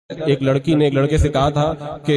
ایک لڑکی نے ایک لڑکے سے کہا تھا کہ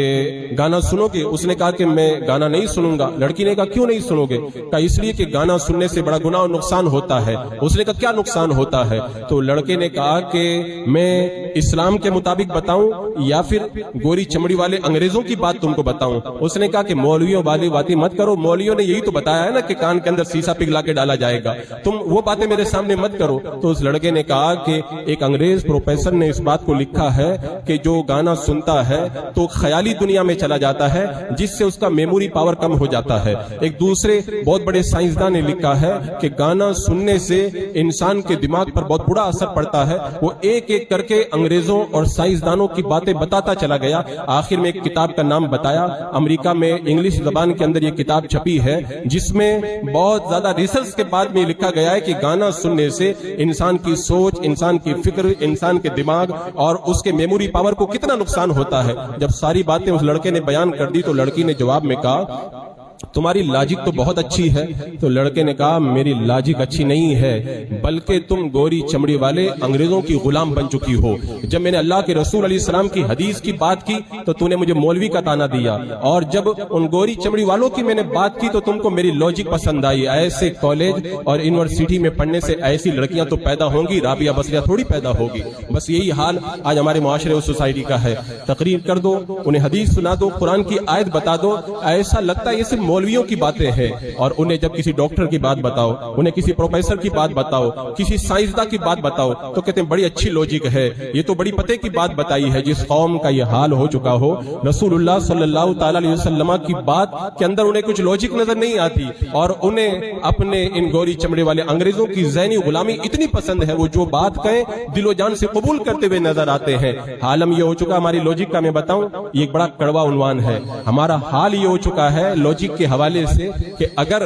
گانا سنو گے؟ اس نے کہا کہ میں گانا نہیں سنوں گا۔ لڑکی نے کہا کیوں نہیں سنو گے؟ کہا اس لیے کہ گانا سننے سے بڑا گناہ اور نقصان ہوتا ہے۔ اس نے کہا کیا نقصان ہوتا ہے؟ تو لڑکے نے کہا کہ میں اسلام کے مطابق بتاؤں یا پھر گوری چمڑی والے انگریزوں کی بات تم کو بتاؤں؟ اس نے کہا کہ مولویوں والی باتیں مت کرو، مولویوں نے یہی تو بتایا ہے نا کہ کان کے اندر سیسا پگھلا کے ڈالا جائے گا، تم وہ باتیں میرے سامنے مت کرو۔ تو اس لڑکے نے کہا کہ ایک انگریز پروفیسر نے اس بات کو لکھا ہے کہ جو گانا سنتا ہے تو خیالی دنیا میں چلا جاتا ہے، جس سے اس کا میموری پاور کم ہو جاتا ہے۔ ایک دوسرے بہت بڑے سائنسدان نے لکھا ہے کہ گانا سننے سے انسان کے دماغ پر بہت برا اثر پڑتا ہے۔ وہ ایک ایک کر کے انگریزوں اور سائنسدانوں کی باتیں بتاتا چلا گیا، آخر میں ایک کتاب کا نام بتایا۔ امریکہ میں انگلش زبان کے اندر یہ کتاب چھپی ہے، جس میں بہت زیادہ ریسرچ کے بعد میں لکھا گیا ہے کہ گانا سننے سے انسان کی سوچ، انسان کی فکر، انسان کے دماغ اور اس کے میموری پاور کو کتنا نقصان ہوتا ہے۔ جب ساری باتیں اس لڑکے نے بیان کر دی تو لڑکی نے جواب میں کہا تمہاری لاجک تو بہت اچھی ہے۔ تو لڑکے نے کہا میری لاجک اچھی نہیں ہے، بلکہ تم گوری چمڑی والے انگریزوں کی غلام بن چکی ہو۔ جب میں نے اللہ کے رسول علیہ السلام کی حدیث کی بات کی تو تم نے مجھے مولوی کا طعنہ دیا، اور جب ان گوری چمڑی والوں کی میں نے بات کی تو تم کو میری لاجک پسند آئی۔ ایسے کالج اور یونیورسٹی میں پڑھنے سے ایسی لڑکیاں تو پیدا ہوں گی، رابعہ بصریہ تھوڑی پیدا ہوگی۔ بس یہی حال آج ہمارے معاشرے اور سوسائٹی کا ہے۔ تقریر کر دو، انہیں حدیث سنا دو، قرآن کی آیت بتا دو، ایسا لگتا ہے یہ صرف مولویوں کی باتیں ہیں، اور انہیں جب کسی ڈاکٹر کی بات بتاؤ، انہیں کسی پروفیسر کی بات بتاؤ، کسی سائنسداں کی بات بتاؤ تو کہتے ہیں بڑی اچھی لوجک ہے، یہ تو بڑی پتے کی بات بتائی ہے۔ جس قوم کا یہ حال ہو چکا ہو، رسول اللہ صلی اللہ تعالی علیہ وسلم کی بات کے اندر انہیں کچھ لوجک نظر نہیں آتی، اور انہیں اپنے ان گوری چمڑے والے انگریزوں کی ذہنی غلامی اتنی پسند ہے، وہ جو بات کہیں دل و جان سے قبول کرتے ہوئے نظر آتے ہیں۔ حالم یہ ہو چکا، ہماری لوجک کا میں بتاؤں، یہ ایک بڑا کڑوا عنوان ہے۔ ہمارا حال یہ ہو چکا ہے لوجک کے حوالے سے کہ اگر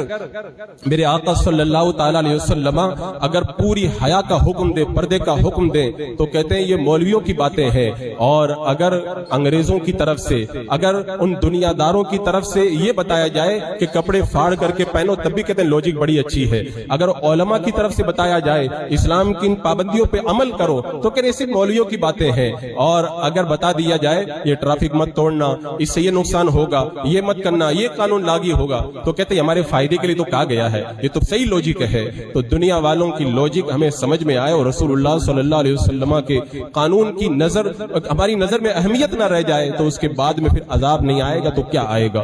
میرے آقا صلی اللہ تعالی علیہ وسلم اگر پوری حیا کا حکم دے، پردے کا حکم دے، تو کہتے ہیں یہ مولویوں کی باتیں ہیں، اور اگر انگریزوں کی طرف سے، اگر ان دنیا داروں کی طرف سے یہ بتایا جائے کہ کپڑے پھاڑ کر کے پہنو، تب بھی کہتے ہیں لوجک بڑی اچھی ہے۔ اگر علماء کی طرف سے بتایا جائے اسلام کی ان پابندیوں پہ عمل کرو، تو کہتے ہیں صرف مولویوں کی باتیں ہیں۔ اور اگر بتا دیا جائے یہ ٹریفک مت توڑنا، اس سے یہ نقصان ہوگا، یہ مت کرنا، یہ قانون لاگو ہوگا، تو کہتے ہیں ہمارے فائدے کے لیے تو کہا گیا ہے، یہ تو صحیح لوجک ہے۔ تو دنیا والوں کی لوجک ہمیں سمجھ میں آئے اور رسول اللہ صلی اللہ علیہ وسلم کے قانون کی نظر ہماری نظر میں اہمیت نہ رہ جائے، تو اس کے بعد میں پھر عذاب نہیں آئے گا تو کیا آئے گا۔